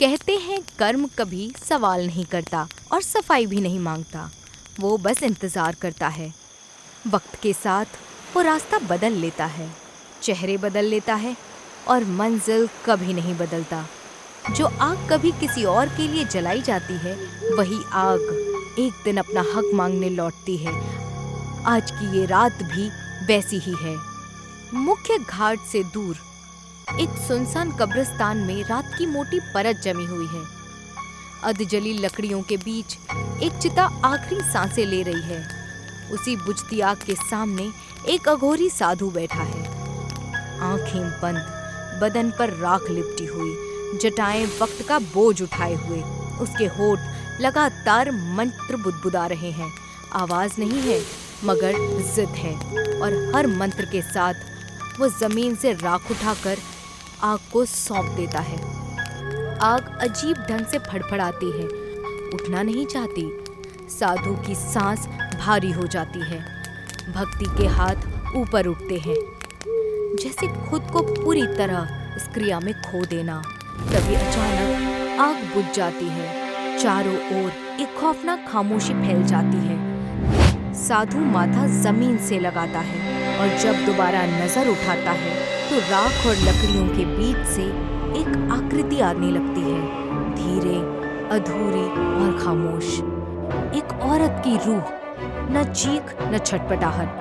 कहते हैं कर्म कभी सवाल नहीं करता और सफाई भी नहीं मांगता, वो बस इंतजार करता है। वक्त के साथ वो रास्ता बदल लेता है, चेहरे बदल लेता है और मंजिल कभी नहीं बदलता। जो आग कभी किसी और के लिए जलाई जाती है, वही आग एक दिन अपना हक मांगने लौटती है। आज की ये रात भी वैसी ही है। मुख्य घाट से दूर एक सुनसान कब्रिस्तान में रात की मोटी परत जमी हुई है। अधजली लकड़ियों के बीच एक चिता आखिरी सांसें ले रही है। उसी बुझती आग के सामने एक अघोरी साधु बैठा है, आंखें बंद, बदन पर राख लिपटी हुई, जटाएं वक्त का बोझ उठाए हुए। उसके होठ लगातार मंत्र बुदबुदा रहे हैं। आवाज नहीं है मगर जिद है, और हर मंत्र के साथ वो जमीन से राख उठाकर आग को सौंप देता है। आग अजीब ढंग से फड़फड़ाती है, उठना नहीं चाहती। साधु की सांस भारी हो जाती है, भक्ति के हाथ ऊपर उठते हैं, जैसे खुद को पूरी तरह इस क्रिया में खो देना। तभी अचानक आग बुझ जाती है, चारों ओर एक खौफनाक खामोशी फैल जाती है। साधु माथा जमीन से लगाता है और जब दोबारा नजर उठाता है तो राख और लकड़ियों के बीच से एक आकृति आने लगती है, धीरे, अधूरी और खामोश। एक औरत की रूह, न चीख न छटपटाहट,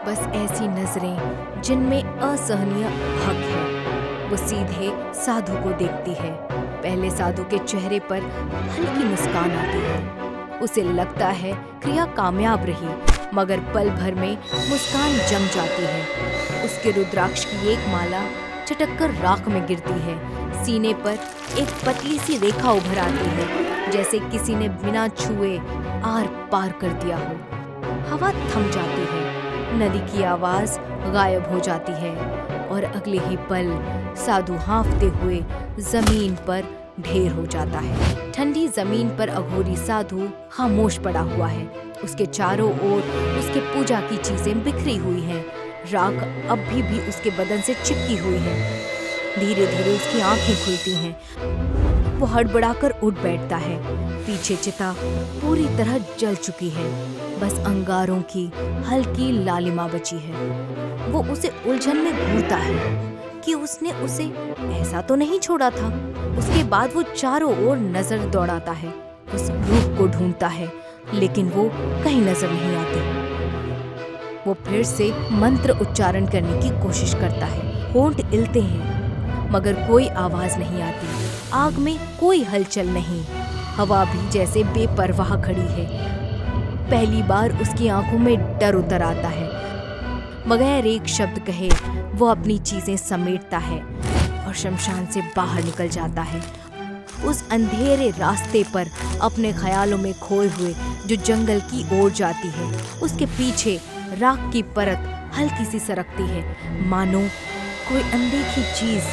बस ऐसी नजरें जिनमें असहनीय हक है। वो सीधे साधु को देखती है। पहले साधु के चेहरे पर हल्की मुस्कान आती है। उसे लगता है क्रिया कामयाब रही, मगर पल भर में मुस्कान जम जाती है। उसके रुद्राक्ष की एक माला चटककर राख में गिरती है। सीने पर एक पतली सी रेखा उभर आती है, जैसे किसी ने बिना छुए आर पार कर दिया हो। हवा थम जाती है, नदी की आवाज गायब हो जाती है और अगले ही पल साधु हाँफते हुए जमीन पर ढेर हो जाता है। ठंडी जमीन पर अघोरी साधु खामोश पड़ा हुआ है। उसके चारों ओर उसके पूजा की चीजें बिखरी हुई हैं। राख अब भी उसके बदन से चिपकी हुई है। धीरे धीरे उसकी आंखें खुलती हैं। वो हड़बड़ाकर उठ बैठता है। पीछे चिता पूरी तरह जल चुकी है, बस अंगारों की हल्की लालिमा बची है। वो उसे उलझन में घूरता है कि उसने उसे ऐसा तो नहीं छोड़ा था। उसके बाद वो चारों ओर नजर दौड़ाता है, उस रूह को ढूंढता है, लेकिन वो कहीं नजर नहीं आती। वो फिर से मंत्र उच्चारण करने की कोशिश करता है। होंठ हिलते हैं, मगर कोई आवाज नहीं आती। आग में कोई हलचल नहीं, हवा भी जैसे बेपरवाह खड़ी है। पहली बार उसकी आंखों में डर उतर आता है। बगैर एक शब्द कहे वो अपनी चीजें समेटता है और शमशान से बाहर निकल जाता है। उस अंधेरे रास्ते पर अपने ख्यालों में खोए हुए जो जंगल की ओर जाती है, उसके पीछे राख की परत हल्की सी सरकती है, मानो कोई अनदेखी चीज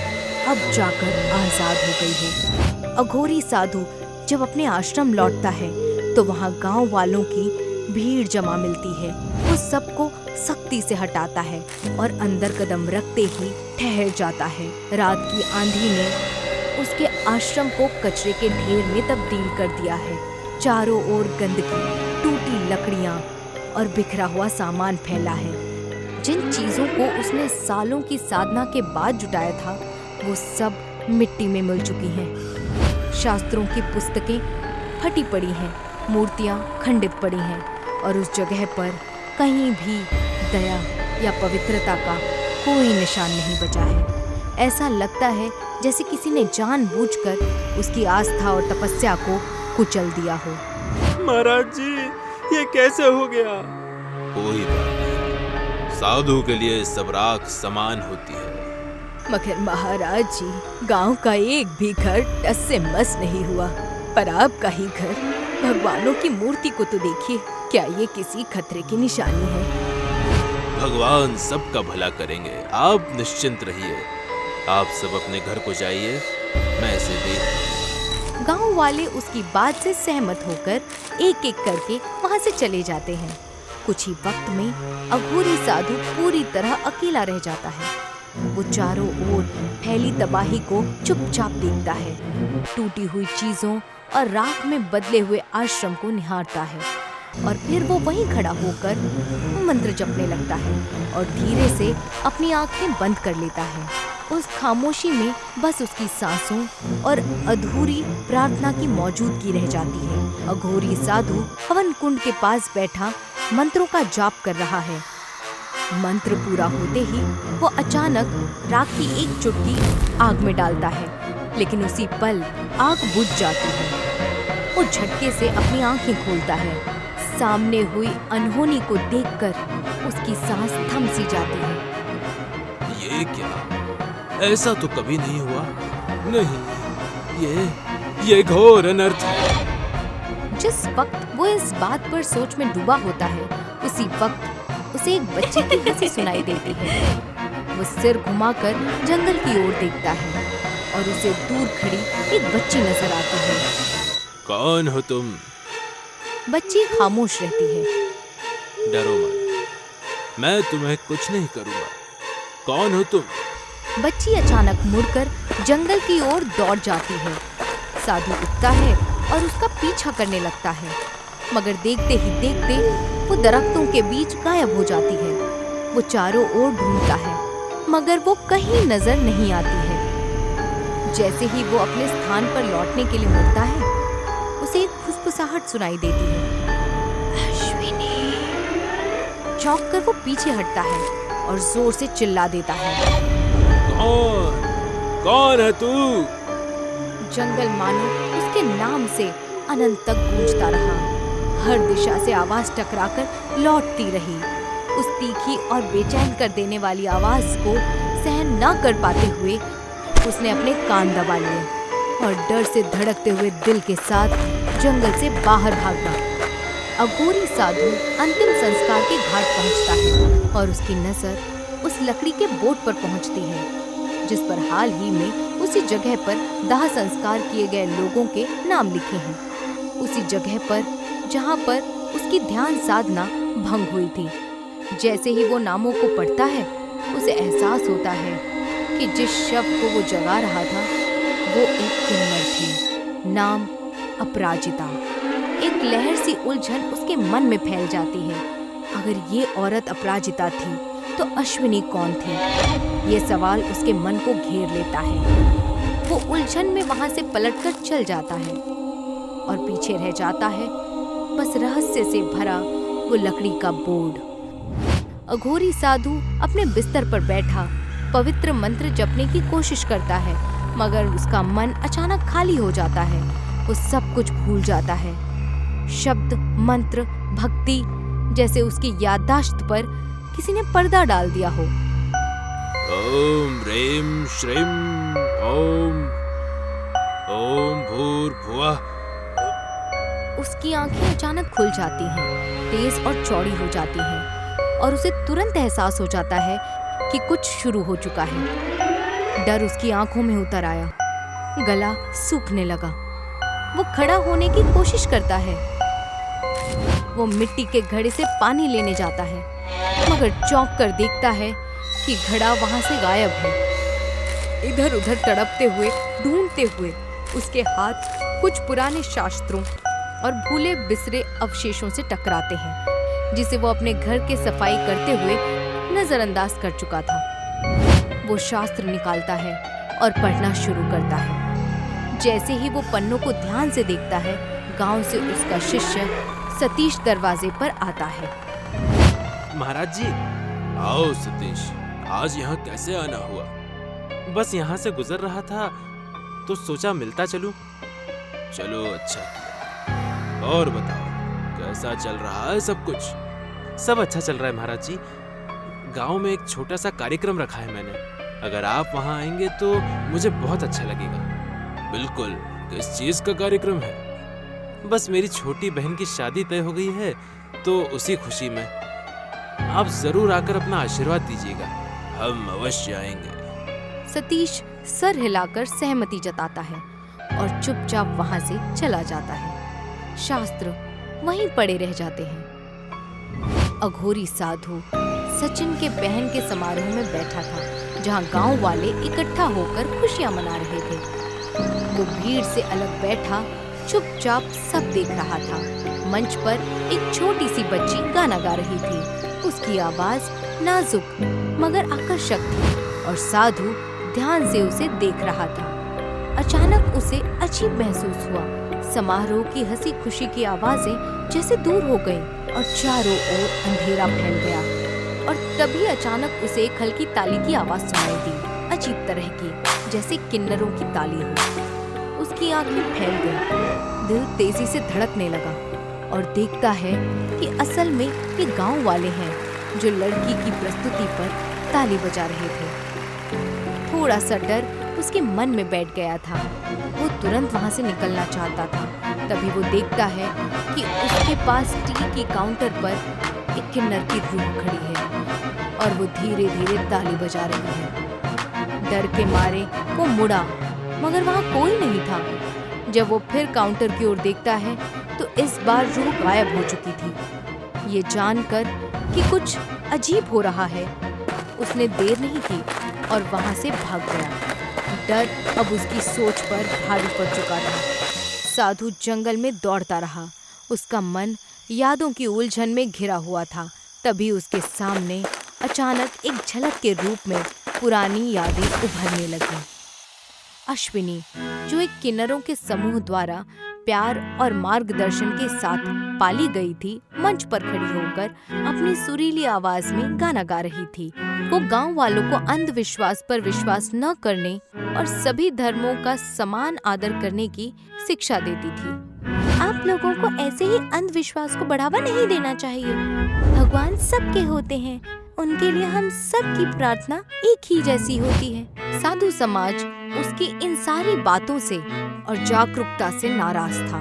अब जाकर आजाद हो गई है। अघोरी साधु जब अपने आश्रम लौटता है तो वहाँ गांव वालों की भीड़ जमा मिलती है। वो सबको सख्ती से हटाता है और अंदर कदम रखते ही ठहर जाता है। रात की आंधी ने उसके आश्रम को कचरे के ढेर में तब्दील कर दिया है। चारों ओर गंदगी, टूटी लकड़ियां और बिखरा हुआ सामान फैला है। जिन चीजों को उसने सालों की साधना के बाद जुटाया था, वो सब मिट्टी में मिल चुकी हैं। शास्त्रों की पुस्तकें फटी पड़ी हैं, मूर्तियां खंडित पड़ी हैं और उस जगह पर कहीं भी दया या पवित्रता का कोई निशान नहीं बचा है। ऐसा लगता है जैसे किसी ने जानबूझकर उसकी आस्था और तपस्या को कुचल दिया हो। महाराज जी, ये कैसे हो गया? कोई बात नहीं, साधु के लिए सब राख समान होती है। मगर महाराज जी, गांव का एक भी घर टस से मस नहीं हुआ, पर आपका ही घर। भगवानों की मूर्ति को तो देखिए, क्या ये किसी खतरे की निशानी है? भगवान सबका भला करेंगे, आप निश्चिंत रहिए। आप सब अपने घर को जाइए, मैं इसे देख। गांव वाले उसकी बात से सहमत होकर एक एक करके वहां से चले जाते हैं। कुछ ही वक्त में अघोरी साधु पूरी तरह अकेला रह जाता है। वो चारों ओर फैली तबाही को चुपचाप देखता है, टूटी हुई चीजों और राख में बदले हुए आश्रम को निहारता है, और फिर वो वहीं खड़ा होकर मंत्र जपने लगता है और धीरे से अपनी आंखें बंद कर लेता है। उस खामोशी में बस उसकी सांसों और अधूरी प्रार्थना की मौजूदगी रह जाती है। अघोरी साधु हवन कुंड के पास बैठा मंत्रों का जाप कर रहा है। मंत्र पूरा होते ही वो अचानक राख की एक चुटकी आग में डालता है, लेकिन उसी पल आग बुझ जाती है। वो झटके से अपनी आंखें खोलता है। सामने हुई अनहोनी को देखकर उसकी सांस थम सी जाती है। ये क्या? ऐसा तो कभी नहीं हुआ। नहीं, ये घोर अनर्थ है। जिस वक्त वो इस बात पर सोच में डूबा होता है, उसी वक्त उसे एक बच्चे की हंसी सुनाई देती है। वो सिर घुमाकर जंगल की ओर देखता है और उसे दूर खड़ी एक बच्ची नजर आती है। कौन हो तुम? बच्ची खामोश रहती है। डरो मत, मैं तुम्हें कुछ नहीं करूंगा। कौन हो तुम? बच्ची अचानक मुड़कर जंगल की ओर दौड़ जाती है। साधु उठता है और उसका पीछा करने लगता है, मगर देखते ही देखते वो दरख्तों के बीच गायब हो जाती है। वो चारों ओर ढूंढता है, मगर वो कहीं नजर नहीं आती है। जैसे ही वो अपने स्थान पर लौटने के लिए मुड़ता है, उसे एक फुसफुसाहट सुनाई देती है। अश्विनी। चौंक कर वो पीछे हटता है और जोर से चिल्ला देता है। कौन है तू? जंगल मानो उसके नाम से अनंत तक गूंजता रहा। हर दिशा से आवाज टकराकर लौटती रही। उस तीखी और बेचैन कर देने वाली आवाज को सहन न कर पाते हुए उसने अपने कान दबा लिए और डर से धड़कते हुए दिल के साथ जंगल से बाहर भागा। अघोरी साधु अंतिम संस्कार के घाट पहुंचता है और उसकी नजर उस लकड़ी के बोर्ड पर पहुंचती है, जिस पर हाल ही में उसी जगह पर दाह संस्कार किए गए लोगों के नाम लिखे हैं। उसी जगह पर जहां पर उसकी ध्यान साधना भंग हुई थी। जैसे ही वो नामों को पढ़ता है, उसे एहसास होता है कि जिस शव को वो जगा रहा था वो एक किन्नर थी। नाम अपराजिता। एक लहर सी उलझन उसके मन में फैल जाती है। अगर ये औरत अपराजिता थी तो अश्विनी कौन थी? ये सवाल उसके मन को घेर लेता है। वो उलझन में वहां से पलटकर चल जाता है और पीछे रह जाता है बस रहस्य से भरा वो लकड़ी का बोर्ड। अघोरी साधु अपने बिस्तर पर बैठा पवित्र मंत्र जपने की कोशिश करता है, मगर उसका मन अचानक खाली हो जाता है। वो सब कुछ भूल जाता है। शब्द, मंत्र, भक्ति जैसे उसकी याददाश्त पर किसी ने पर्दा डाल दिया हो। ओम ह्रीं श्रीं ओम भूर्भुवः। उसकी आंखें अचानक खुल जाती हैं, तेज और चौड़ी हो जाती हैं, और उसे तुरंत एहसास हो जाता है कि कुछ शुरू हो चुका है। डर उसकी आंखों में उतर आया, गला सूखने लगा। वो खड़ा होने की कोशिश करता है। वो मिट्टी के घड़े से पानी लेने जाता है, मगर चौंक कर देखता है कि घड़ा वहां से गायब है। इधर उधर तड़पते हुए, ढूंढते हुए उसके हाथ कुछ पुराने शास्त्रों और भूले बिसरे अवशेषों से टकराते हैं, जिसे वो अपने घर के सफाई करते हुए नजरअंदाज कर चुका था। वो शास्त्र निकालता है और पढ़ना शुरू करता है। जैसे ही वो पन्नों को ध्यान से देखता है, गांव से उसका शिष्य सतीश दरवाजे पर आता है। महाराज जी। आओ सतीश, आज यहाँ कैसे आना हुआ? बस यहाँ से गुजर रहा था तो सोचा मिलता चलूं। चलो अच्छा किया। और बताओ कैसा चल रहा है सब कुछ? सब अच्छा चल रहा है महाराज जी। गांव में एक छोटा सा कार्यक्रम रखा है मैंने। अगर आप वहाँ आएंगे तो मुझे बहुत अच्छा लगेगा। बिल्कुल। किस चीज का कार्यक्रम है? बस मेरी छोटी बहन की शादी तय हो गई है, तो उसी खुशी में आप जरूर आकर अपना आशीर्वाद दीजिएगा। हम अवश्य आएंगे। सतीश सर हिलाकर सहमति जताता है और चुपचाप वहां से चला जाता है। शास्त्र वहीं पड़े रह जाते हैं। अघोरी साधु सचिन के बहन के समारोह में बैठा था, जहाँ गांव वाले इकट्ठा होकर खुशियां मना रहे थे। वो भीड़ से अलग बैठा चुपचाप सब देख रहा था। मंच पर एक छोटी सी बच्ची गाना गा रही थी। उसकी आवाज नाजुक मगर आकर्षक थी और साधु ध्यान से उसे देख रहा था। अचानक उसे अजीब महसूस हुआ। समारोह की हंसी खुशी की आवाजें जैसे दूर हो गईं और चारों ओर अंधेरा फैल गया। और तभी अचानक उसे एक हल्की ताली की आवाज सुनाई दी, अजीब तरह की, जैसे किन्नरों की ताली हो। उसकी आंखें फैल गईं, दिल तेजी से धड़कने लगा और देखता है कि असल में ये गांव वाले हैं जो लड़की की प्रस्तुति पर ताली बजा रहे थे। थोड़ा सा डर उसके मन में बैठ गया था। वो तुरंत वहां से निकलना चाहता था। तभी वो देखता है कि उसके पास टी की काउंटर पर एक किन्नर की रूह खड़ी है और वो धीरे धीरे ताली बजा रही है। डर के मारे वो मुड़ा मगर वहाँ कोई नहीं था। जब वो फिर काउंटर की ओर देखता है तो इस बार रूह गायब हो चुकी थी। ये जानकर कि कुछ अजीब हो रहा है, उसने देर नहीं की और वहाँ से भाग गया। डर अब उसकी सोच पर भारी पड़ चुका था। साधु जंगल में दौड़ता रहा। उसका मन यादों की उलझन में घिरा हुआ था। तभी उसके सामने अचानक एक झलक के रूप में पुरानी यादें उभरने लगी। अश्विनी, जो एक किन्नरों के समूह द्वारा प्यार और मार्गदर्शन के साथ पाली गई थी, मंच पर खड़ी होकर अपनी सुरीली आवाज में गाना गा रही थी। वो गांव वालों को अंधविश्वास पर विश्वास न करने और सभी धर्मों का समान आदर करने की शिक्षा देती थी। आप लोगों को ऐसे ही अंधविश्वास को बढ़ावा नहीं देना चाहिए। भगवान सबके होते हैं, उनके लिए हम सब की प्रार्थना एक ही जैसी होती है। साधु समाज उसकी इन सारी बातों से और जागरूकता से नाराज था।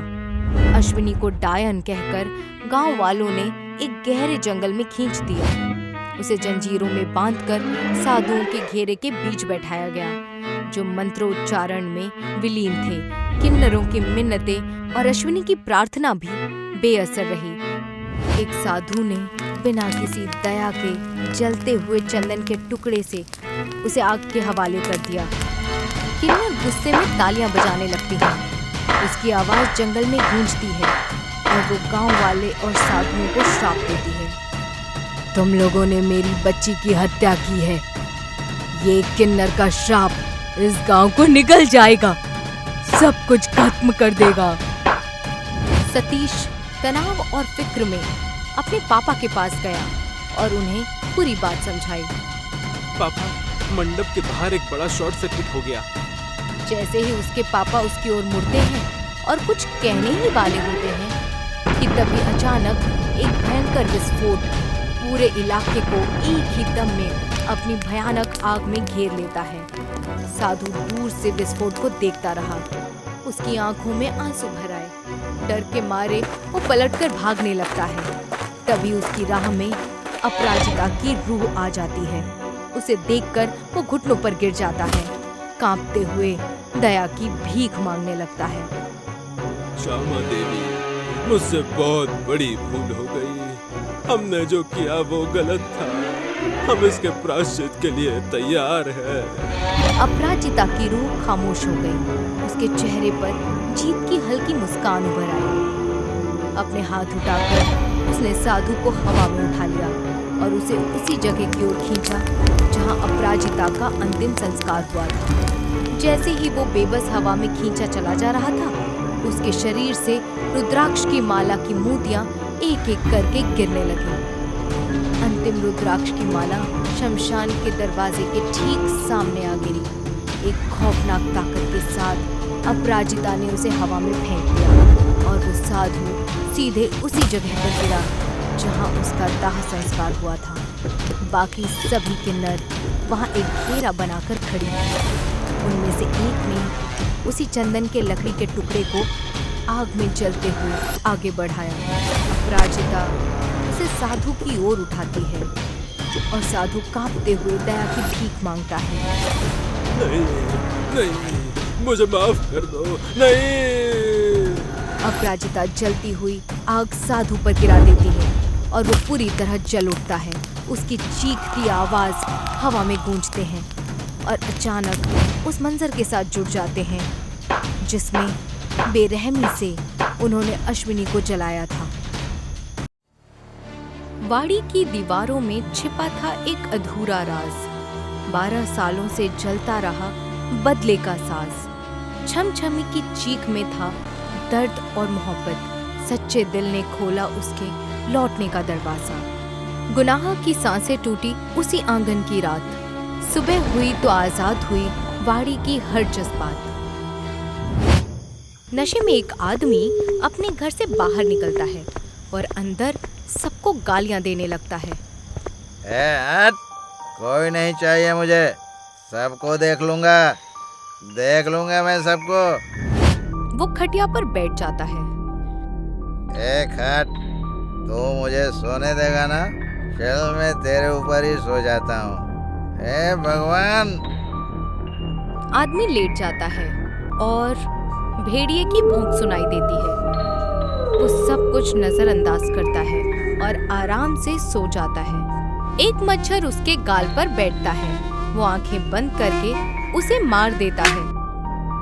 अश्विनी को डायन कहकर गांव वालों ने एक गहरे जंगल में खींच दिया। उसे जंजीरों में बांधकर साधुओं के घेरे के बीच बैठाया गया, जो मंत्रोच्चारण में विलीन थे। किन्नरों की मिन्नतें और अश्विनी की प्रार्थना भी बेअसर रही। एक साधु ने बिना किसी दया के जलते हुए चंदन के टुकड़े से उसे आग के हवाले कर दिया। किन्नर गुस्से में तालियां बजाने लगती हैं। उसकी आवाज जंगल में गूंजती है और वो गांव वाले और साधुओं को श्राप देती है। तुम लोगों ने मेरी बच्ची की हत्या की है। ये किन्नर का श्राप इस गांव को निगल जाएगा, सब कुछ खत्म कर देगा। सतीश तनाव और फिक्र में अपने पापा के पास गया और उन्हें पूरी बात समझाई। पापा, मंडप के बाहर एक बड़ा शॉर्ट सर्किट हो गया। जैसे ही उसके पापा उसकी ओर मुड़ते हैं और कुछ कहने ही वाले होते हैं कि तभी अचानक एक भयंकर विस्फोट पूरे इलाके को एक ही दम में अपनी भयानक आग में घेर लेता है। साधु दूर से विस्फोट को देखता रहा। उसकी आंखों में आंसू भर आए। डर के मारे वो पलटकर भागने लगता है। तभी उसकी राह में अपराजिता की रूह आ जाती है। उसे देखकर वो घुटनों पर गिर जाता है, कांपते हुए दया की भीख मांगने लगता है। श्यामा देवी, मुझसे बहुत बड़ी भूल हो गई। हमने जो किया वो गलत था। हम इसके प्रायश्चित के लिए तैयार हैं। अपराजिता की रूह खामोश हो गई। उसके चेहरे पर जीत की हल्की मुस्कान उभर आई। अपने हाथ उठाकर उसने साधु को हवा में उठा लिया और उसे उसी जगह की ओर खींचा जहां अपराजिता का अंतिम संस्कार हुआ था। जैसे ही वो बेबस हवा में खींचा चला जा रहा था, उसके शरीर से रुद्राक्ष की माला की मोतियां एक एक करके गिरने लगी। अंतिम रुद्राक्ष की माला शमशान के दरवाजे के ठीक सामने आ गिरी। एक खौफनाक ताकत के साथ अपराजिता ने उसे हवा में फेंक दिया और वो साधु सीधे उसी जगह पर गिरा जहां उसका दाह संस्कार हुआ था। बाकी सभी किन्नर वहां एक घेरा बनाकर खड़ी थी। उनमें से एक ने उसी चंदन के लकड़ी के टुकड़े को आग में जलते हुए आगे बढ़ाया। अपराजिता उसे साधु की ओर उठाती है और साधु कांपते हुए दया की भीख मांगता है। नहीं, नहीं, मुझे माफ कर दो। नहीं। अपराजिता जलती हुई आग साधु पर गिरा देती है और वो पूरी तरह जल उठता है। उसकी चीख की आवाज हवा में गूंजते हैं और अचानक उस मंजर के साथ जुड़ जाते हैं जिसमें बेरहमी से उन्होंने अश्विनी को जलाया था। वाड़ी की दीवारों में छिपा था एक अधूरा राज। 12 सालों से जलता रहा बदले का साज। छमछमी की चीख में था दर्द और मोहब्बत। सच्चे दिल ने खोला उसके लौटने का दरवाजा। गुनाह की सांसें टूटी उसी आंगन की रात। सुबह हुई तो आजाद हुई वाड़ी की हर जज्बात। नशे में एक आदमी अपने घर से बाहर निकलता है और अंदर सबको गालियां देने लगता है। हट, कोई नहीं चाहिए मुझे, सबको देख लूंगा मैं सबको। वो खटिया पर बैठ जाता है। खट, तू मुझे सोने देगा ना? चल मैं तेरे ऊपर ही सो जाता हूँ। हे भगवान। आदमी लेट जाता है और भेड़िए की भौंक सुनाई देती है। वो सब कुछ नजरअंदाज करता है और आराम से सो जाता है। एक मच्छर उसके गाल पर बैठता है। वो आंखें बंद करके उसे मार देता है।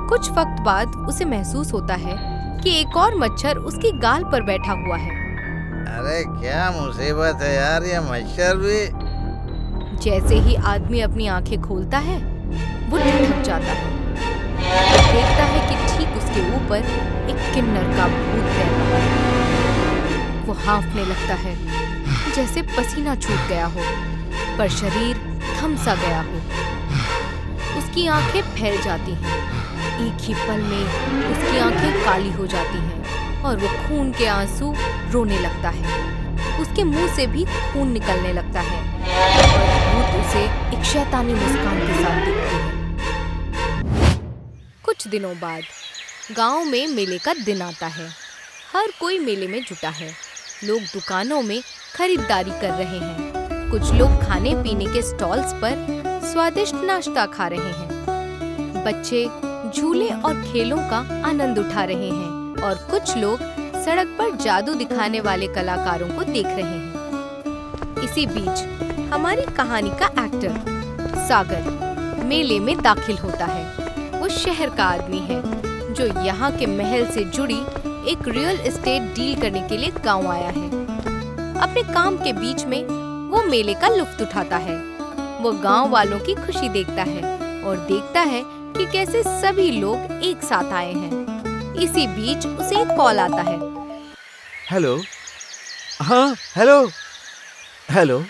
कुछ वक्त बाद उसे महसूस होता है कि एक और मच्छर उसकी गाल पर बैठा हुआ है। अरे क्या मुसीबत है यार, ये मच्छर भी। जैसे ही आदमी अपनी आंखें खोलता है वो ठिठक जाता है। देखता है कि ठीक उसके ऊपर एक किन्नर का भूत तैर रहा है। वो हाँफने लगता है जैसे पसीना छूट गया हो पर शरीर थम सा गया हो। उसकी आंखें फैल जाती हैं। एक ही पल में उसकी आंखें काली हो जाती हैं और वो खून के आंसू रोने लगता है। उसके मुंह से भी खून निकलने लगता है और भूत उसे एक शैतानी मुस्कान के साथ देखती है। कुछ दिनों बाद गांव में मेले का दिन आता है। हर कोई मेले में जुटा है। लोग दुकानों में खरीदारी कर रहे हैं। कुछ लोग खाने पीने के स्टॉल्स पर स्वादिष्ट नाश्ता खा रहे हैं। बच्चे झूले और खेलों का आनंद उठा रहे हैं और कुछ लोग सड़क पर जादू दिखाने वाले कलाकारों को देख रहे हैं। इसी बीच हमारी कहानी का एक्टर सागर मेले में दाखिल होता है। वो शहर का आदमी है जो यहाँ के महल से जुड़ी एक रियल एस्टेट डील करने के लिए गांव आया है। अपने काम के बीच में वो मेले का लुत्फ उठाता है। वो गांव वालों की खुशी देखता है और देखता है कि कैसे सभी लोग एक साथ आए हैं। इसी बीच उसे एक कॉल आता है। हेलो। हाँ हेलो,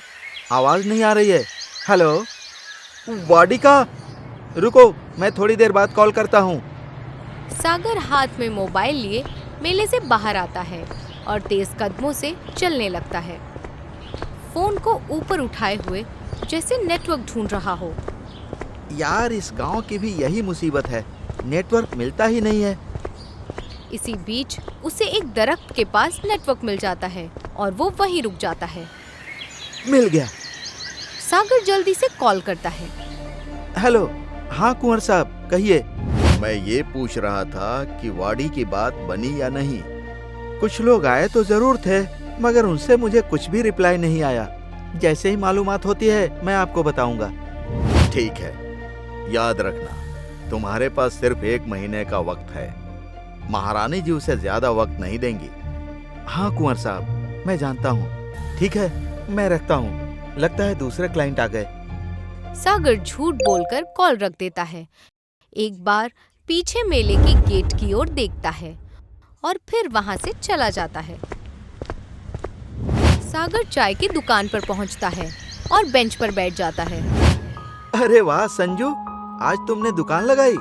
आवाज नहीं आ रही है। हेलो वाड़ी का, रुको मैं थोड़ी देर बाद कॉल करता हूँ। सागर हाथ में मोबाइल लिए मेले से बाहर आता है और तेज कदमों से चलने लगता है, फोन को ऊपर उठाए हुए जैसे नेटवर्क ढूंढ रहा हो। यार इस गांव की भी यही मुसीबत है, नेटवर्क मिलता ही नहीं है। इसी बीच उसे एक दरख्त के पास नेटवर्क मिल जाता है और वो वहीं रुक जाता है। मिल गया। सागर जल्दी से कॉल करता है। हेलो। हाँ कुंवर साहब कहिए। मैं ये पूछ रहा था कि वाड़ी की बात बनी या नहीं। कुछ लोग आए तो जरूर थे मगर उनसे मुझे कुछ भी रिप्लाई नहीं आया। जैसे ही मालूमात होती है मैं आपको बताऊंगा। ठीक है, याद रखना तुम्हारे पास सिर्फ 1 महीने का वक्त है। महारानी जी उसे ज्यादा वक्त नहीं देंगी। हाँ कुंवर साहब मैं जानता हूँ। ठीक है मैं रखता हूँ, लगता है दूसरे क्लाइंट आ गए। सागर झूठ बोलकर कॉल रख देता है। एक बार पीछे मेले की गेट की ओर देखता है और फिर वहां से चला जाता है। सागर चाय की दुकान पर पहुंचता है और बेंच पर बैठ जाता है। अरे वाह संजू, आज तुमने दुकान लगाई।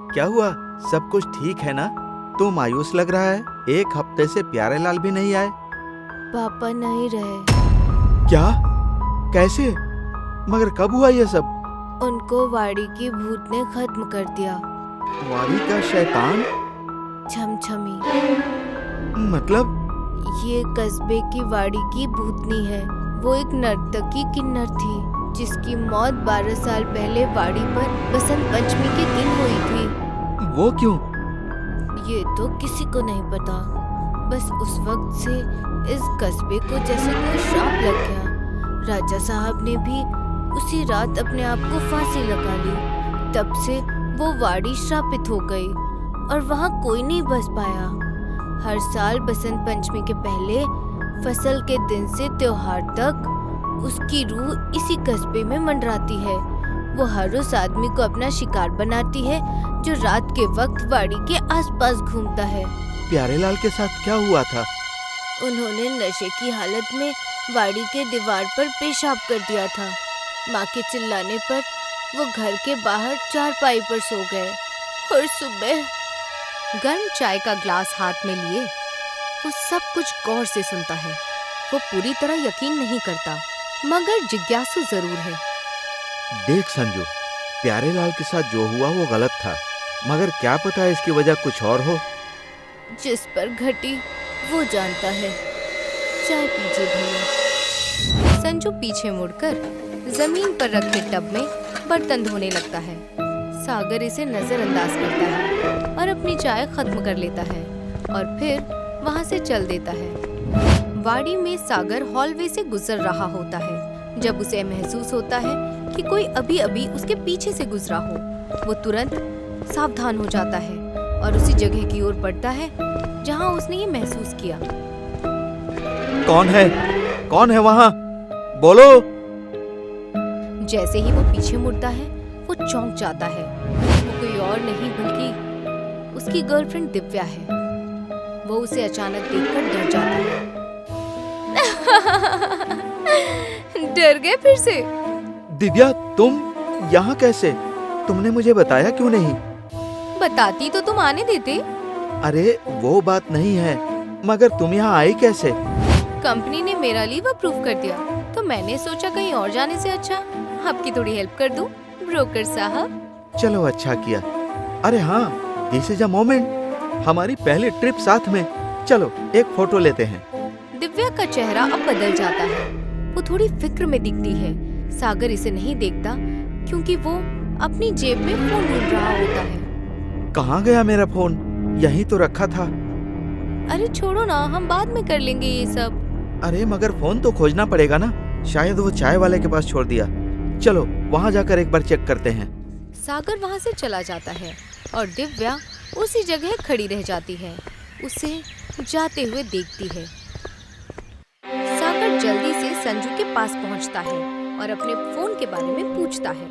क्या हुआ, सब कुछ ठीक है ना? तू मायूस लग रहा है। 1 हफ्ते से प्यारे लाल भी नहीं आए। पापा नहीं रहे। क्या? कैसे? मगर कब हुआ ये सब? उनको वाड़ी की भूत ने खत्म कर दिया। वाड़ी का शैतान? छमछमी। मतलब? ये कस्बे की वाड़ी की भूतनी है। वो एक नर्तकी किन्नर थी जिसकी मौत 12 साल पहले वाड़ी पर बसंत पंचमी के दिन हुई थी। वो क्यों? ये तो किसी को नहीं पता। बस उस वक्त से इस कस्बे को जैसे कोई श्राप लग गया। राजा साहब ने भी उसी रात अपने आप को फांसी लगा ली। तब से वो वाड़ी श्रापित हो गई और वहाँ कोई नहीं बस पाया। हर साल बसंत पंचमी के पहले फसल के दिन से त्योहार तक उसकी रूह इसी कस्बे में मंडराती है। वो हर उस आदमी को अपना शिकार बनाती है जो रात के वक्त वाड़ी के आसपास घूमता है। प्यारेलाल के साथ क्या हुआ था? उन्होंने नशे की हालत में वाड़ी के दीवार पर पेशाब कर दिया था। माँ के चिल्लाने पर वो घर के बाहर चारपाई पर सो गए और सुबह गर्म चाय का ग्लास हाथ में लिए वो सब कुछ गौर से सुनता है। वो पूरी तरह यकीन नहीं करता मगर जिज्ञासु जरूर है। देख संजू, प्यारेलाल के साथ जो हुआ वो गलत था, मगर क्या पता इसकी वजह कुछ और हो। जिस पर घटी वो जानता है। चाय पीजिए भैया। संजू पीछे मुड़कर जमीन पर रखे टब में बर्तन धोने लगता है। सागर इसे नजरअंदाज करता है और अपनी चाय खत्म कर लेता है और फिर वहाँ से चल देता है। वाड़ी में सागर हॉलवे से गुजर रहा होता है जब उसे महसूस होता है कि कोई अभी अभी उसके पीछे से गुजरा हो। वो तुरंत सावधान हो जाता है और उसी जगह की ओर बढ़ता है जहाँ उसने ये महसूस किया। कौन है? कौन है वहाँ? बोलो। जैसे ही वो पीछे मुड़ता है वो चौंक जाता है। वो कोई और नहीं बल्कि उसकी गर्लफ्रेंड दिव्या है। वो उसे अचानक देखकर डर जाता है। डर गए फिर से? दिव्या, तुम यहाँ कैसे? तुमने मुझे बताया क्यों नहीं? बताती तो तुम आने देते। अरे वो बात नहीं है, मगर तुम यहाँ आई कैसे? कंपनी ने मेरा लीव अप्रूव कर दिया तो मैंने सोचा कहीं और जाने से अच्छा आपकी थोड़ी हेल्प कर दूं, ब्रोकर साहब। चलो अच्छा किया। अरे हाँ, दिस इज अ मोमेंट। हमारी पहली ट्रिप साथ में। चलो एक फोटो लेते हैं। दिव्या का चेहरा अब बदल जाता है। वो थोड़ी फिक्र में दिखती है। सागर इसे नहीं देखता क्योंकि वो अपनी जेब में फोन ढूंढ रहा होता है। कहाँ गया मेरा फोन? यहीं तो रखा था। अरे छोड़ो ना, हम बाद में कर लेंगे ये सब। अरे मगर फोन तो खोजना पड़ेगा ना। शायद वो चाय वाले के पास छोड़ दिया। चलो वहाँ जाकर एक बार चेक करते हैं। सागर वहाँ से चला जाता है और दिव्या उसी जगह खड़ी रह जाती है, उसे जाते हुए देखती है। सागर जल्दी से संजू के पास पहुँचता है और अपने फोन के बारे में पूछता है।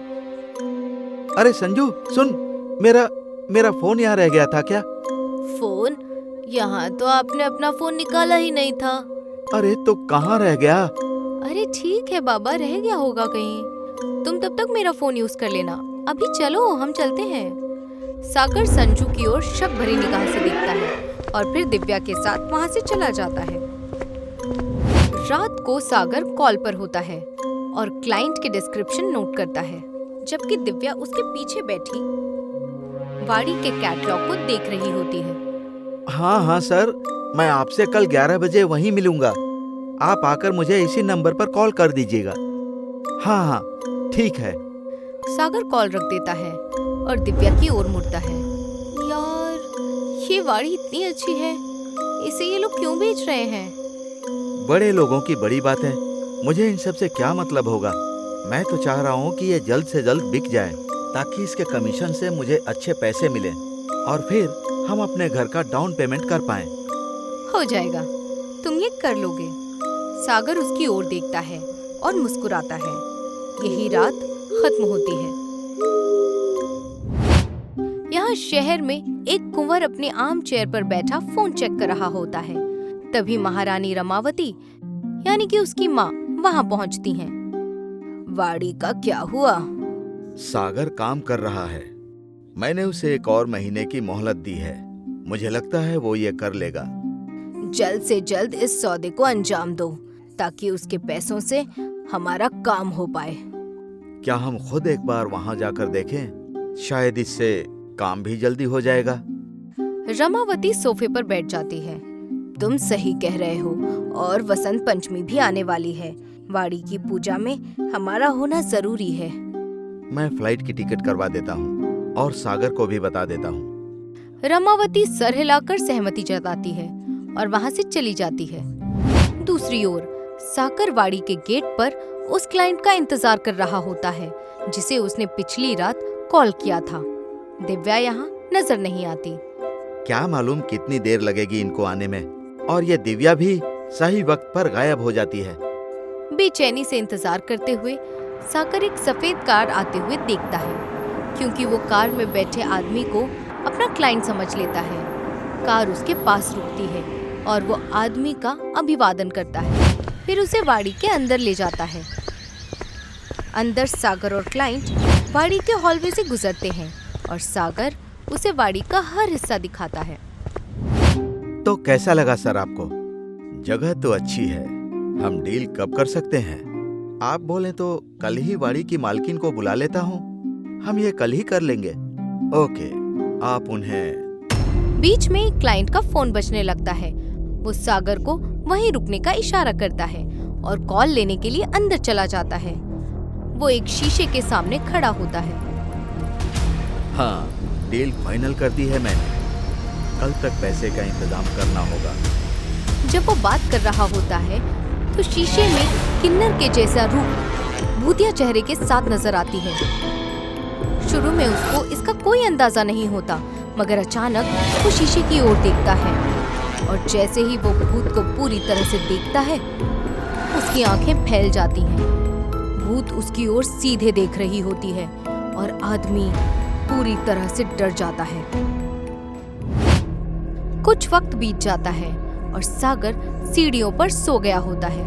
अरे संजू सुन, मेरा फोन यहाँ रह गया था क्या? फोन? यहाँ तो आपने अपना फोन निकाला ही नहीं था। अरे तो कहाँ रह गया? अरे ठीक है बाबा, रह गया होगा कहीं। तुम तब तक मेरा फोन यूज कर लेना। अभी चलो हम चलते हैं। सागर संजू की ओर शक भरी निगाह से देखता है और फिर दिव्या के साथ वहाँ से चला जाता है। रात को सागर कॉल पर होता है और क्लाइंट के डिस्क्रिप्शन नोट करता है, जबकि दिव्या उसके पीछे बैठी वाड़ी के कैटलॉग को देख रही होती है। हाँ सर, मैं आपसे कल 11 बजे वहीं मिलूंगा। आप आकर मुझे इसी नंबर पर कॉल कर दीजिएगा। हाँ ठीक है। सागर कॉल रख देता है और दिव्या की ओर मुड़ता है। यार ये वाड़ी इतनी अच्छी है, इसे ये लोग क्यों बेच रहे हैं? बड़े लोगों की बड़ी बात है, मुझे इन सब से क्या मतलब होगा। मैं तो चाह रहा हूँ कि ये जल्द से जल्द बिक जाए ताकि इसके कमीशन से मुझे अच्छे पैसे मिले और फिर हम अपने घर का डाउन पेमेंट कर पाएं। हो जाएगा, तुम ये कर लोगे। सागर उसकी ओर देखता है और मुस्कुराता है। यही रात खत्म होती है। यहाँ शहर में एक कुंवर अपने आम चेयर पर बैठा फोन चेक कर रहा होता है। तभी महारानी रमावती यानी कि उसकी माँ वहाँ पहुँचती हैं। वाड़ी का क्या हुआ? सागर काम कर रहा है। मैंने उसे 1 और महीने की मोहलत दी है। मुझे लगता है वो ये कर लेगा। जल्द से जल्द इस सौदे को अंजाम दो ताकि उसके पैसों से हमारा काम हो पाए। क्या हम खुद एक बार वहां जाकर देखें? शायद इससे काम भी जल्दी हो जाएगा। रमावती सोफे पर बैठ जाती है। तुम सही कह रहे हो, और वसंत पंचमी भी आने वाली है। वाड़ी की पूजा में हमारा होना जरूरी है। मैं फ्लाइट की टिकट करवा देता हूँ और सागर को भी बता देता हूँ। रमावती सर हिलाकर सहमति जताती है और वहां से चली जाती है। दूसरी ओर साकर वाड़ी के गेट पर उस क्लाइंट का इंतजार कर रहा होता है जिसे उसने पिछली रात कॉल किया था। दिव्या यहाँ नजर नहीं आती। क्या मालूम कितनी देर लगेगी इनको आने में, और ये दिव्या भी सही वक्त पर गायब हो जाती है। बेचैनी से इंतजार करते हुए साकर एक सफेद कार आते हुए देखता है, क्योंकि वो कार में बैठे आदमी को अपना क्लाइंट समझ लेता है। कार उसके पास रुकती है और वो आदमी का अभिवादन करता है, फिर उसे वाड़ी के अंदर ले जाता है। अंदर सागर और क्लाइंट वाड़ी के हॉलवे से गुजरते हैं और सागर उसे वाड़ी का हर हिस्सा दिखाता है। तो कैसा लगा सर आपको? जगह तो अच्छी है, हम डील कब कर सकते हैं? आप बोले तो कल ही वाड़ी की मालकिन को बुला लेता हूँ, हम ये कल ही कर लेंगे। ओके, आप उन्हें। बीच में एक क्लाइंट का फोन बजने लगता है। वो सागर को वहीं रुकने का इशारा करता है और कॉल लेने के लिए अंदर चला जाता है। वो एक शीशे के सामने खड़ा होता है। हाँ, डील फाइनल कर दी है मैंने, कल तक पैसे का इंतजाम करना होगा। जब वो बात कर रहा होता है तो शीशे में किन्नर के जैसा रूप भूतिया चेहरे के साथ नजर आती है। शुरू में उसको इसका कोई अंदाजा नहीं होता, मगर अचानक वो शीशे की ओर देखता है और जैसे ही वो भूत को पूरी तरह से देखता है, उसकी आंखें फैल जाती हैं। भूत उसकी ओर सीधे देख रही होती है और आदमी पूरी तरह से डर जाता है। कुछ वक्त बीत जाता है और सागर सीढ़ियों पर सो गया होता है।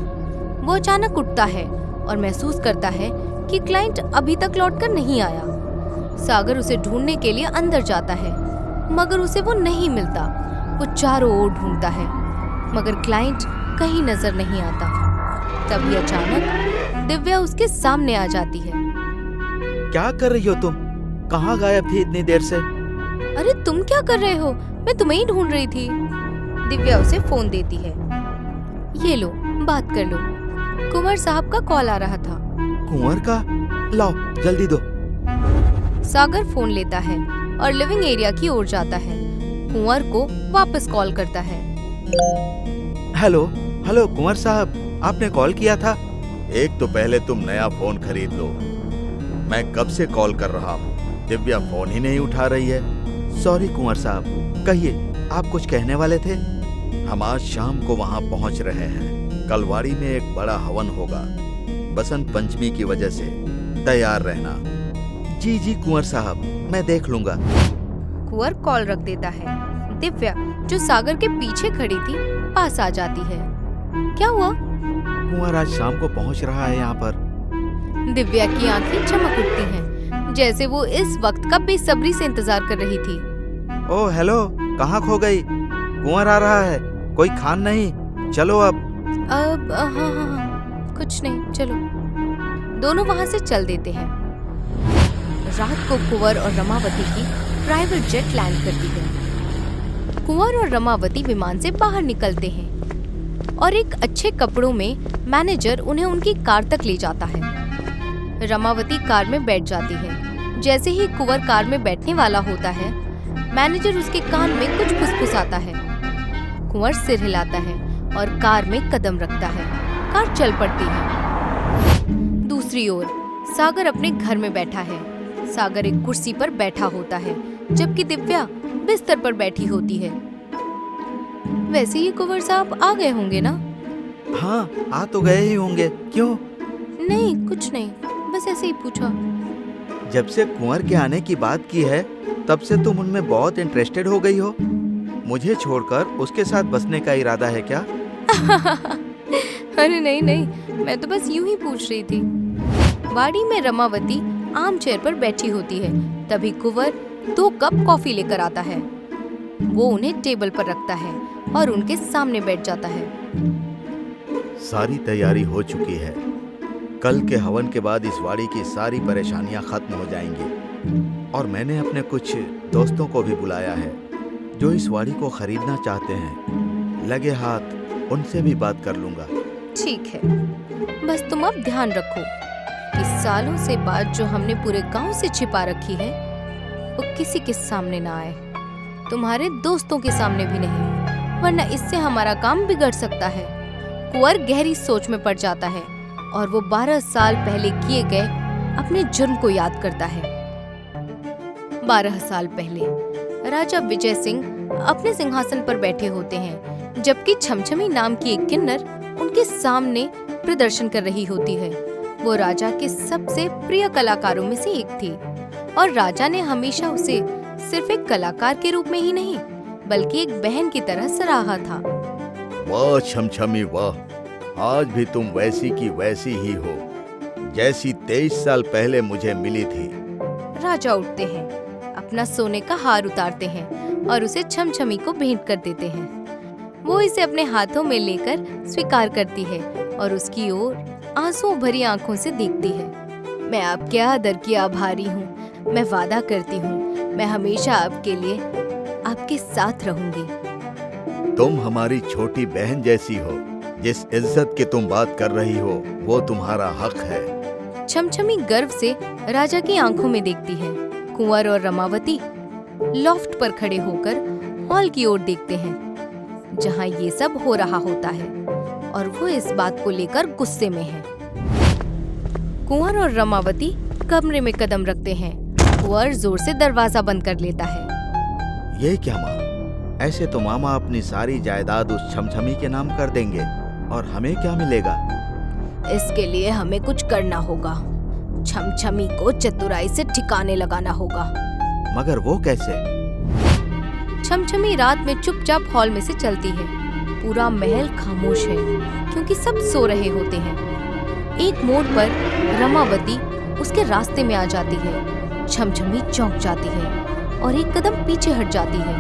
वो अचानक उठता है और महसूस करता है कि क्लाइंट अभी तक लौटकर नहीं आया। सागर उसे ढूंढने के लिए अंदर जाता है, मगर उसे वो नहीं मिलता। वो चारों ओर ढूंढता है, मगर क्लाइंट कहीं नजर नहीं आता। तभी अचानक दिव्या उसके सामने आ जाती है। क्या कर रही हो तुम? कहाँ गायब थी इतनी देर से? अरे तुम क्या कर रहे हो? मैं तुम्हें ही ढूंढ रही थी। दिव्या उसे फोन देती है। ये लो, बात कर लो। कुंवर साहब का कॉल आ रहा था। कुंवर का? लाओ जल्दी दो। सागर फोन लेता है और लिविंग एरिया की ओर जाता है। कुंवर को वापस कॉल करता है। हेलो हेलो कुंवर साहब, आपने कॉल किया था? एक तो पहले तुम नया फोन खरीद लो, मैं कब से कॉल कर रहा हूँ, दिव्या फोन ही नहीं उठा रही है। सॉरी कुंवर साहब, कहिए, आप कुछ कहने वाले थे? हम आज शाम को वहाँ पहुँच रहे हैं। कलवाड़ी में एक बड़ा हवन होगा, बसंत पंचमी की वजह से, तैयार रहना। जी जी कुंवर साहब, मैं देख लूंगा। कुंवर कॉल रख देता है। दिव्या जो सागर के पीछे खड़ी थी पास आ जाती है। क्या हुआ? कुंवर आज शाम को पहुंच रहा है यहाँ पर। दिव्या की आंखें चमक उठती हैं, जैसे वो इस वक्त का बेसब्री से इंतजार कर रही थी। ओह हेलो, कहाँ खो गई? कुंवर आ रहा है, कोई खान नहीं, चलो अब। हाँ, कुछ नहीं, चलो। दोनों वहाँ से चल देते हैं। रात को कुंवर और रमावती की प्राइवेट जेट लैंड करती है। कुंवर और रमावती विमान से बाहर निकलते हैं और एक अच्छे कपड़ों में मैनेजर उन्हें उनकी कार तक ले जाता है। रमावती कार में बैठ जाती है। जैसे ही कुंवर कार में बैठने वाला होता है, मैनेजर उसके कान में कुछ फुसफुसाता है। कुंवर सिर हिलाता है और कार में कदम रखता है। कार चल पड़ती है। दूसरी ओर सागर अपने घर में बैठा है। सागर एक कुर्सी पर बैठा होता है, जबकि दिव्या बिस्तर पर बैठी होती है। वैसे ही कुंवर साहब आ गए होंगे ना? हाँ, आ तो गए ही होंगे। क्यों? नहीं, कुछ नहीं, बस ऐसे ही पूछा। जब से कुंवर के आने की बात की है, तब से तुम उनमें बहुत इंटरेस्टेड हो गई हो। मुझे छोड़कर उसके साथ बसने का इरादा है क्या? अरे नहीं नहीं, मैं तो बस यूं ही पूछ रही थी। वाड़ी में रमावती आम चेयर पर बैठी होती है। तभी कुंवर 2 कप कॉफी लेकर आता है। वो उन्हें टेबल पर रखता है और उनके सामने बैठ जाता है। सारी तैयारी हो चुकी है। कल के हवन के बाद इस वाड़ी की सारी परेशानियां खत्म हो जाएंगी, और मैंने अपने कुछ दोस्तों को भी बुलाया है जो इस वाड़ी को खरीदना चाहते हैं। लगे हाथ उनसे भी बात कर लूंगा। ठीक है, बस तुम अब ध्यान रखो कि सालों से बात जो हमने पूरे गांव से छिपा रखी है वो किसी के सामने ना आए, तुम्हारे दोस्तों के सामने भी नहीं। वरना इससे हमारा काम बिगड़ सकता है। कुंवर गहरी सोच में पड़ जाता है और वो 12 साल पहले किए गए अपने जुर्म को याद करता है। 12 साल पहले राजा विजय सिंह अपने सिंहासन पर बैठे होते हैं, जबकि छमछमी नाम की एक किन्नर उनके सामने प्रदर्शन कर रही होती है। वो राजा के सबसे प्रिय कलाकारों में से एक थी और राजा ने हमेशा उसे सिर्फ एक कलाकार के रूप में ही नहीं बल्कि एक बहन की तरह सराहा था। वाह छमछमी वाह, आज भी तुम वैसी की वैसी ही हो जैसी 23 साल पहले मुझे मिली थी। राजा उठते हैं, अपना सोने का हार उतारते हैं और उसे छमछमी को भेंट कर देते हैं। वो इसे अपने हाथों में लेकर स्वीकार करती है और उसकी ओर आंसुओं भरी आंखों से देखती है। मैं आपके आदर की आभारी हूँ। मैं वादा करती हूँ मैं हमेशा आपके लिए आपके साथ रहूंगी। तुम हमारी छोटी बहन जैसी हो। जिस इज्जत की तुम बात कर रही हो वो तुम्हारा हक है। छमछमी गर्व से राजा की आंखों में देखती है। कुंवर और रमावती लॉफ्ट पर खड़े होकर हॉल की ओर देखते हैं जहां ये सब हो रहा होता है और वो इस बात को लेकर गुस्से में है। कुंवर और रमावती कमरे में कदम रखते हैं। कुंवर जोर से दरवाजा बंद कर लेता है। ये क्या माँ, ऐसे तो मामा अपनी सारी जायदाद उस छमछमी के नाम कर देंगे और हमें क्या मिलेगा? इसके लिए हमें कुछ करना होगा। छमछमी को चतुराई से ठिकाने लगाना होगा। मगर वो कैसे? छमछमी रात में चुपचाप हॉल में से चलती है। पूरा महल खामोश है क्योंकि सब सो रहे होते हैं। एक मोड़ पर रमावती उसके रास्ते में आ जाती है। छमछमी चौंक जाती है और एक कदम पीछे हट जाती है।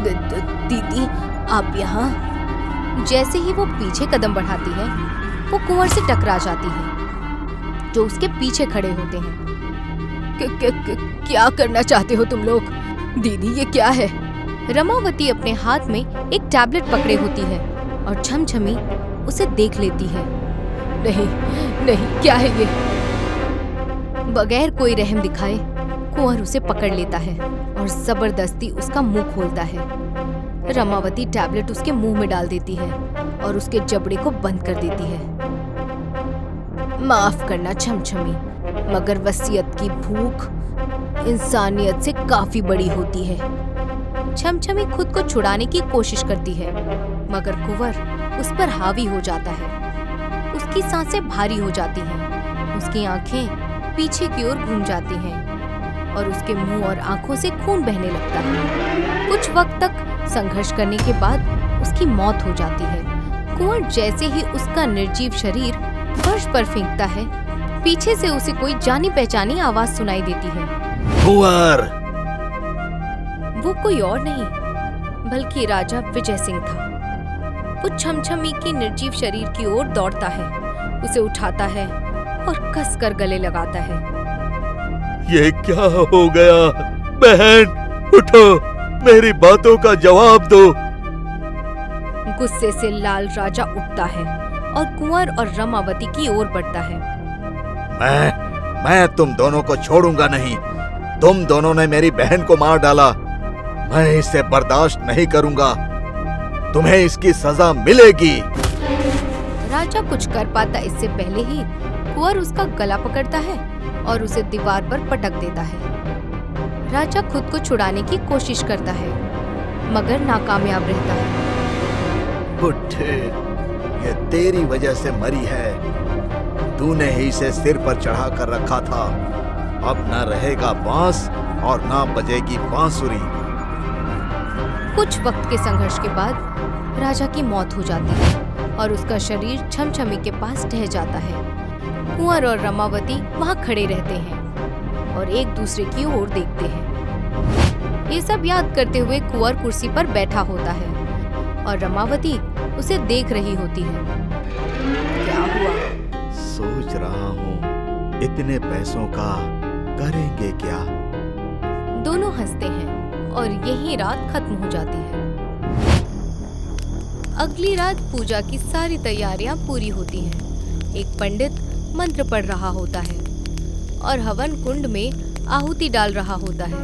दीदी आप यहाँ? जैसे ही वो पीछे कदम बढ़ाती है वो कुंवर से टकरा जाती है जो उसके पीछे खड़े होते हैं। क्या करना चाहते हो तुम लोग? दीदी ये क्या है? रमावती अपने हाथ में एक टैबलेट पकड़े होती है और छमछमी उसे देख लेती है। नहीं नहीं, क्या है ये? बगैर कोई रहम दिखाए कुंवर उसे पकड़ लेता है और जबरदस्ती उसका मुंह खोलता है। रमावती टैबलेट उसके मुंह में डाल देती है और उसके जबड़े को बंद कर देती है। माफ करना छमछमी, मगर वसीयत की भूख इंसानियत से काफी बड़ी होती है। छमछमी खुद को छुड़ाने की कोशिश करती है मगर कुंवर उस पर हावी हो जाता है। उसकी सांसें भारी हो जाती हैं, उसकी आंखें पीछे की ओर घूम जाती हैं और उसके मुंह और आंखों से खून बहने लगता है। कुछ वक्त तक संघर्ष करने के बाद उसकी मौत हो जाती है। कुंवर जैसे ही उसका निर्जीव शरीर फर्श पर फेंकता है, पीछे से उसे कोई जानी पहचानी आवाज सुनाई देती है। कुंवर! वो कोई और नहीं बल्कि राजा विजय सिंह था। वो छमछमी की निर्जीव शरीर की ओर दौड़ता है, उसे उठाता है और कसकर गले लगाता है। ये क्या हो गया? बहन उठो, मेरी बातों का जवाब दो। गुस्से से लाल राजा उठता है और कुंवर और रमावती की ओर बढ़ता है। मैं तुम दोनों को छोड़ूंगा नहीं। तुम दोनों ने मेरी बहन को मार डाला। मैं इसे बर्दाश्त नहीं करूंगा। तुम्हें इसकी सजा मिलेगी। राजा कुछ कर पाता इससे पहले ही कुंवर उसका गला पकड़ता है और उसे दीवार पर पटक देता है। राजा खुद को छुड़ाने की कोशिश करता है मगर नाकामयाब रहता है। बुढ़े, ये तेरी वजह से मरी है। तूने ही इसे सिर पर चढ़ा कर रखा था। अब न रहेगा बांस और न बजेगी बांसुरी। कुछ वक्त के संघर्ष के बाद राजा की मौत हो जाती है और उसका शरीर छमछमी के पास ढह जाता है। कुंवर और रमावती वहां खड़े रहते हैं और एक दूसरे की ओर देखते हैं। ये सब याद करते हुए कुंवर कुर्सी पर बैठा होता है और रमावती उसे देख रही होती है। क्या हुआ? सोच रहा हूँ इतने पैसों का करेंगे क्या? दोनों हंसते हैं और यही रात खत्म हो जाती है। अगली रात पूजा की सारी तैयारियां पूरी होती हैं। एक पंडित मंत्र पढ़ रहा होता है और हवन कुंड में आहुति डाल रहा होता है।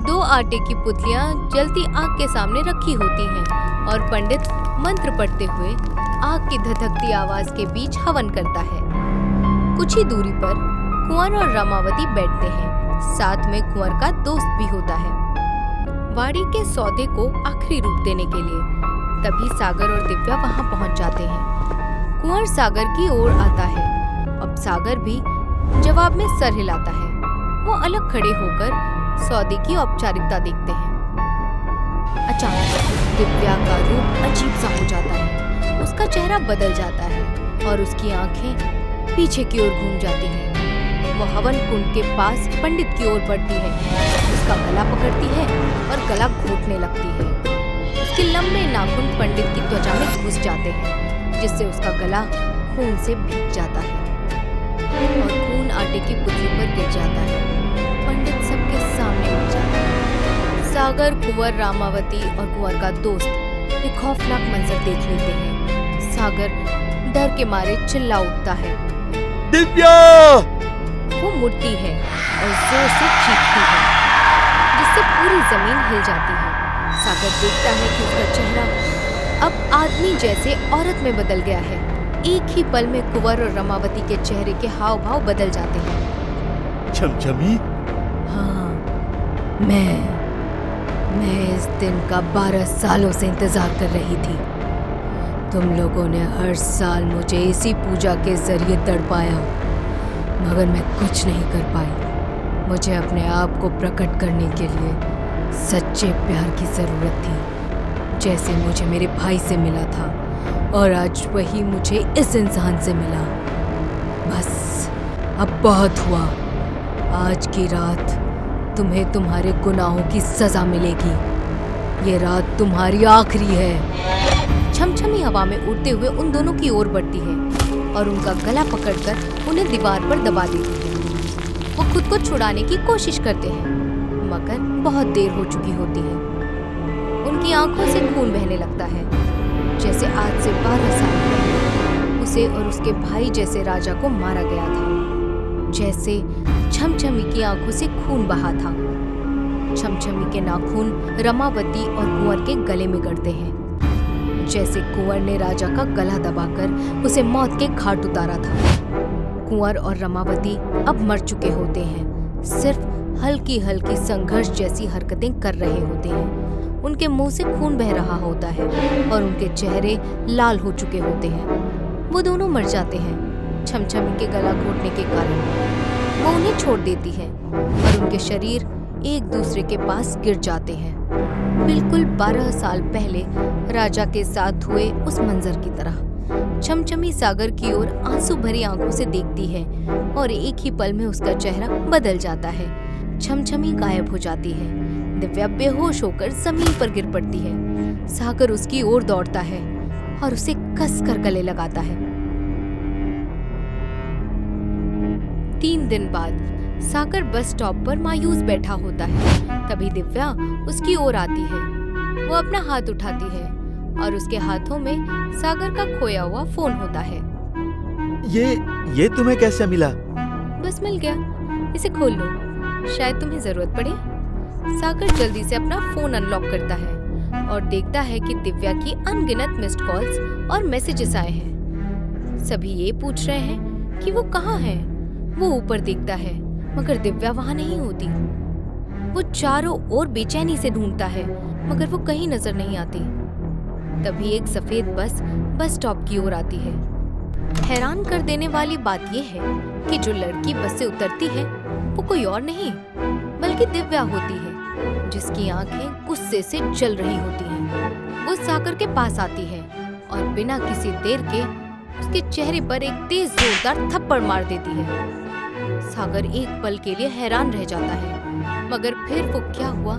2 आटे की पुतलियां जलती आग के सामने रखी होती हैं और पंडित मंत्र पढ़ते हुए आग की धधकती आवाज के बीच हवन करता है। कुछ ही दूरी पर कुंवर और रमावती बैठते हैं। साथ में कुंवर का दोस्त भी होता है, वाड़ी के सौदे को आखिरी रूप देने के लिए। तभी सागर और दिव्या वहां पहुंच जाते हैं। कुंवर सागर की ओर आता है। अब सागर भी जवाब में सर हिलाता है। वो अलग खड़े होकर सौदे की औपचारिकता देखते हैं। अचानक दिव्या का रूप अजीब सा हो जाता है। उसका चेहरा बदल जाता है और उसकी आंखें पीछे की ओर घूम जाती हैं। वो हवन कुंड के पास पंडित की ओर बढ़ती है, उसका गला पकड़ती है और गला घोटने लगती है। उसके लंबे नाखून पंडित की त्वचा में घुस जाते हैं, जिससे उसका गला खून से भीग जाता है और खून आटे की पुतली पर गिर जाता है। पंडित सबके सामने मर जाता है। सागर, कुंवर, रामावती और कुंवर का दोस्त एक खौफनाक मंजर देख लेते हैं। सागर डर के मारे चिल्ला उठता है। दिव्या! वो मुड़ती है और जोर से चीखती है, जिससे पूरी जमीन हिल जाती है। सागर देखता है कि उसका चेहरा अब आदमी जैसे औरत में बदल गया है। एक ही पल में कुंवर और रमावती के चेहरे के हाव भाव बदल जाते हैं। छमछमी? हाँ, मैं इस दिन का 12 सालों से इंतजार कर रही थी। तुम लोगों ने हर साल मुझे इसी पूजा के जरिए तड़पाया, मगर मैं कुछ नहीं कर पाई। मुझे अपने आप को प्रकट करने के लिए सच्चे प्यार की जरूरत थी, जैसे मुझे मेरे भाई से मिला था, और आज वही मुझे इस इंसान से मिला। बस अब बहुत हुआ। आज की रात तुम्हें तुम्हारे गुनाहों की सजा मिलेगी। ये रात तुम्हारी आखिरी है। छमछमी हवा में उड़ते हुए उन दोनों की ओर बढ़ती है और उनका गला पकड़कर उन्हें दीवार पर दबा देती है। वो खुद को छुड़ाने की कोशिश करते हैं, मगर बहुत देर हो चुकी होती है। उनकी आंखों से खून बहने लगता है, जैसे आज से 12 साल पहले उसे और उसके भाई जैसे राजा को मारा गया था। जैसे छमछमी की आंखों से खून बहा था। छमछमी के नाखून रमावती और कुंवर के गले में गड़ते हैं, जैसे कुंवर ने राजा का गला दबाकर उसे मौत के घाट उतारा था। कुंवर और रमावती अब मर चुके होते हैं, सिर्फ हल्की हल्की संघर्ष जैसी हरकतें कर रहे होते हैं। उनके मुंह से खून बह रहा होता है और उनके चेहरे लाल हो चुके होते हैं। वो दोनों मर जाते हैं छमछमी के गला घोटने के कारण। वो उन्हें छोड़ देती है और उनके शरीर एक दूसरे के पास गिर जाते हैं, बिल्कुल 12 साल पहले राजा के साथ हुए उस मंजर की तरह। छमछमी सागर की ओर आंसू भरी आंखों से देखती है और एक ही पल में उसका चेहरा बदल जाता है। छमछमी गायब हो जाती है। दिव्या बेहोश होकर जमीन पर गिर पड़ती है। सागर उसकी ओर दौड़ता है और उसे कसकर गले लगाता है। 3 दिन बाद सागर बस स्टॉप पर मायूस बैठा होता है। तभी दिव्या उसकी ओर आती है। वो अपना हाथ उठाती है और उसके हाथों में सागर का खोया हुआ फोन होता है। ये तुम्हें कैसे मिला? बस मिल गया, इसे खोल लो, शायद तुम्हें जरूरत पड़े। सागर जल्दी से अपना फोन अनलॉक करता है और देखता है कि दिव्या की अनगिनत मिस्ड कॉल्स और मैसेजेस आए हैं। सभी ये पूछ रहे हैं कि वो कहाँ है। वो ऊपर देखता है, मगर दिव्या वहाँ नहीं होती। वो चारों ओर बेचैनी से ढूंढता है, मगर वो कहीं नजर नहीं आती। तभी एक सफेद बस स्टॉप की ओर आती है। हैरान कर देने वाली बात यह है कि जो लड़की बस से उतरती है वो कोई और नहीं बल्कि दिव्या होती है, जिसकी आंखें गुस्से से जल रही होती हैं। वो सागर के पास आती है और बिना किसी देर के उसके चेहरे पर एक तेज जोरदार थप्पड़ मार देती है। सागर एक पल के लिए हैरान रह जाता है, मगर फिर वो क्या हुआ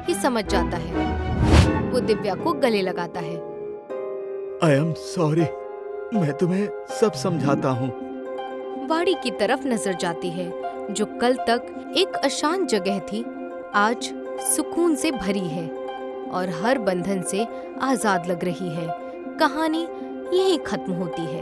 ये समझ जाता है। वो दिव्या को गले लगाता है। आई एम सॉरी, मैं तुम्हें सब समझाता हूँ। वाड़ी की तरफ नजर जाती है, जो कल तक एक अशांत जगह थी, आज सुकून से भरी है और हर बंधन से आजाद लग रही है। कहानी यहीं खत्म होती है।